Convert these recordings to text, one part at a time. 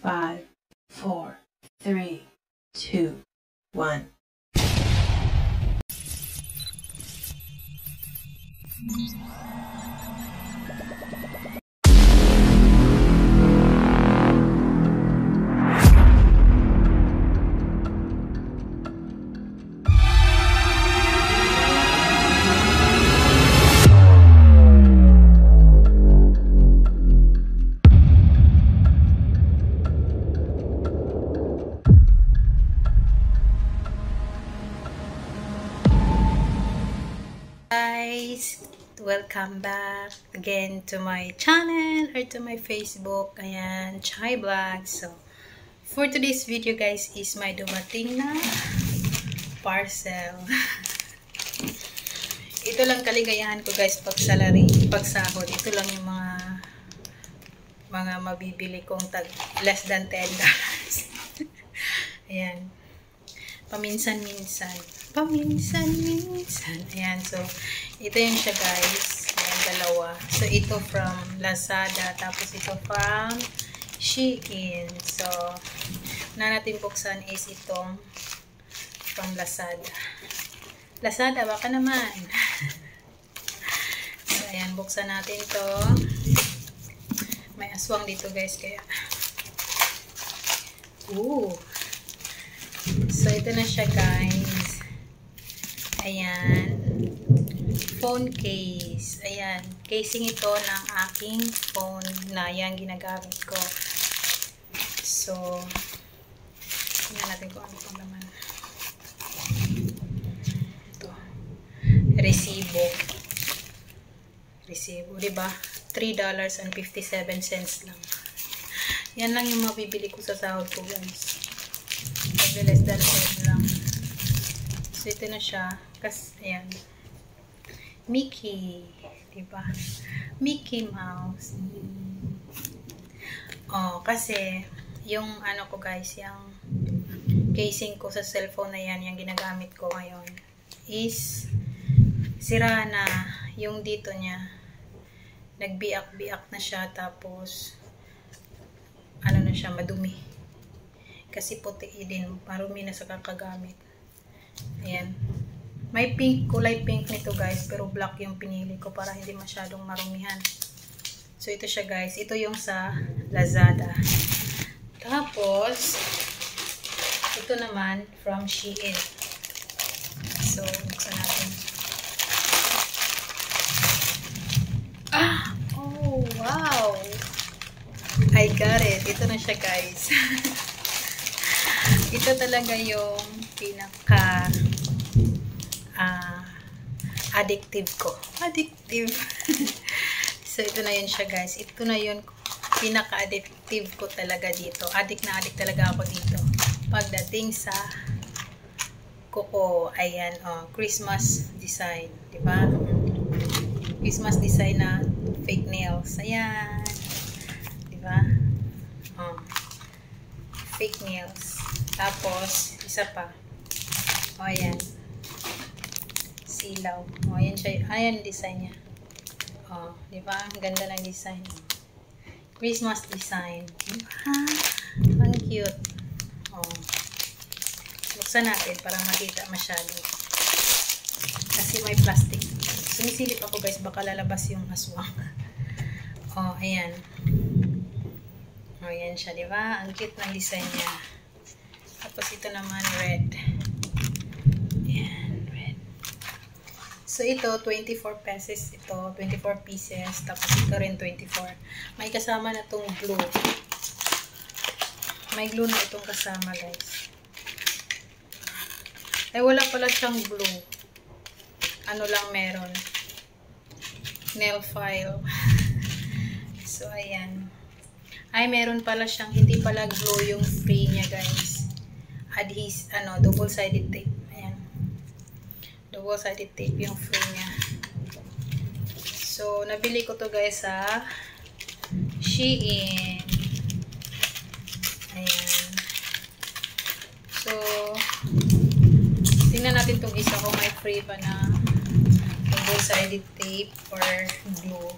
5, 4, 3, 2, 1. Guys, welcome back again to my channel or to my Facebook. Ayan, Chai Vlog. So, for today's video guys is my dumating na parcel. Ito lang kaligayahan ko guys pag salary, pag sahod. Ito lang yung mga mabibili kong tag less than $10. Ayan. Paminsan-minsan. Ayan, so, ito yun siya guys. Ayan, dalawa. So, ito from Lazada. Tapos, ito from Shein. So, na natin buksan is itong from Lazada. Lazada, baka naman. So, ayan, buksan natin to. May aswang dito guys, kaya. Ooh. So, ito na siya guys. Ayan. Phone case. Ayan. Casing ito ng aking phone na yan ginagamit ko. So, tingnan natin kung ano pang laman. Ito. Resibo. Resibo. Diba? $3.57 lang. Yan lang yung mabibili ko sa sahod ko guys. Less than 10 lang. So, ito na siya. Kasi, ayan. Mickey. Diba? Mickey Mouse. Oh, kasi, yung ano ko guys, yung casing ko sa cellphone na yan, yung ginagamit ko ngayon, is sira na yung dito niya. Nagbiak-biak na siya, tapos, ano na siya, madumi. Kasi puti din, marumi na sa kakagamit. Ayan. May pink, kulay pink nito guys, pero black yung pinili ko para hindi masyadong marumihan. So ito siya guys, ito yung sa Lazada. Tapos, ito naman from Shein. So, buksan natin. Ah! Oh, wow! I got it. Ito na siya guys. Ito talaga yung pinaka addictive ko. Addictive. So, ito na yun siya guys. Ito na yun pinaka-addictive ko talaga dito. Addict na addict talaga ako dito. Pagdating sa kuko, ayan, oh, Christmas design. Diba? Christmas design na fake nails. Ayan. Diba? Oh. Fake nails. Tapos, isa pa. O, ayan. Silaw. O, ayan siya. Ayan design niya. O, diba? Ang ganda ng design. Christmas design. Diba? Ang cute. O. Buksan natin para makita masyado. Kasi may plastic. Sumisilip ako guys. Baka lalabas yung aswang. O, ayan. O, ayan siya. Diba? Ang cute ng design niya. Tapos ito naman red. Ayan, red. So ito 24 pesos ito, 24 pieces. Tapos ito rin 24. May kasama na tong glue. May glue na itong kasama, guys. Ay wala pala siyang glue. Ano lang meron? Nail file. So ayan. Ay meron pala siyang hindi pala glue yung free niya, guys. Double-sided tape. Ayan. Double-sided tape yung free niya. So, nabili ko to guys sa Shein. Ayan. So, tingnan natin itong isa kung may free pa na double-sided tape or glue.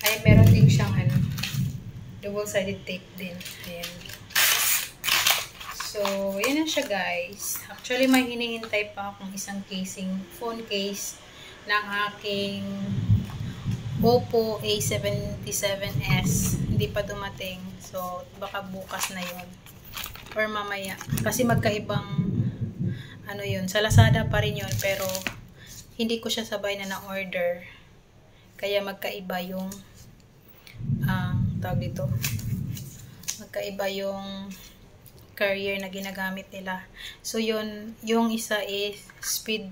Ay, meron double-sided tape din. Ayan. So, yun na siya guys. Actually, may hinihintay pa akong isang casing, phone case ng aking Oppo A77s. Hindi pa dumating. So, baka bukas na yun. Or mamaya. Kasi magkaibang, ano yun, sa Lazada pa rin yun. Pero, hindi ko siya sabay na na-order. Kaya magkaiba yung, tawag dito. Magkaiba yung carrier na ginagamit nila. So, yun, yung isa is speed,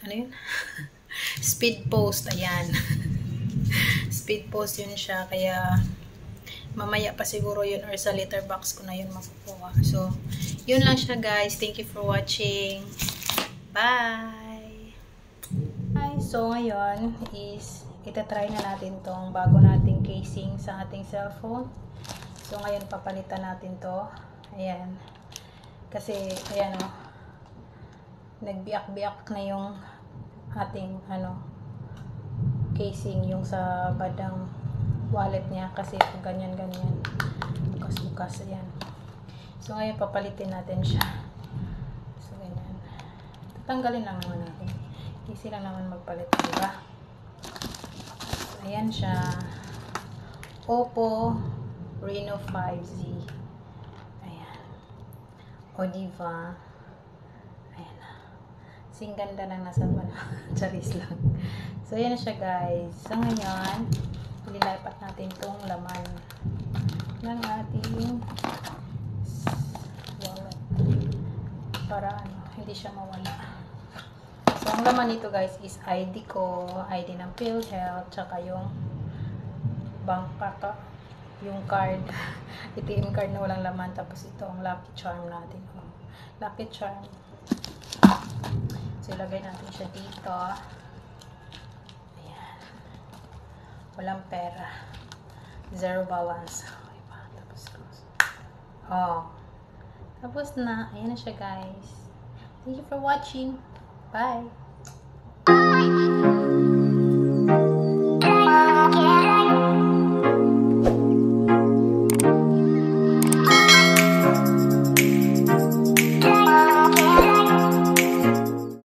ano yun? Speed post, ayan. Speed post yun siya, kaya mamaya pa siguro yun or sa letterbox ko na yun makukuha. So, yun lang siya guys. Thank you for watching. Bye! So, ngayon is itatry na natin tong bago nating casing sa ating cellphone. So, ngayon, papalitan natin to. Ayan. Kasi, ayan o. Nagbiak-biak na yung ating, casing. Yung sa badang wallet niya. Kasi, ganyan-ganyan. Bukas-bukas. Ayan. So, ngayon, papalitin natin siya. So, ganyan. Tatanggalin lang naman natin. Easy lang naman magpalit. Diba? So, ayan siya. Oppo Reno 5Z. Ayan. Odiva. Ayan na. Sing ganda lang nasa charis lang. So, ayan na siya guys. So, ngayon, ililipat natin itong laman ng ating wallet. Para hindi siya mawala. So, ang laman nito guys is ID ko, ID ng PhilHealth, tsaka yung bank pack, yung card, ATM card na walang laman, tapos ito ang lucky charm natin. Lucky charm. So, ilagay natin siya dito. Ayan. Walang pera. Zero balance. Okay pa. Tapos, tapos na. Ayan na siya, guys. Thank you for watching. Bye!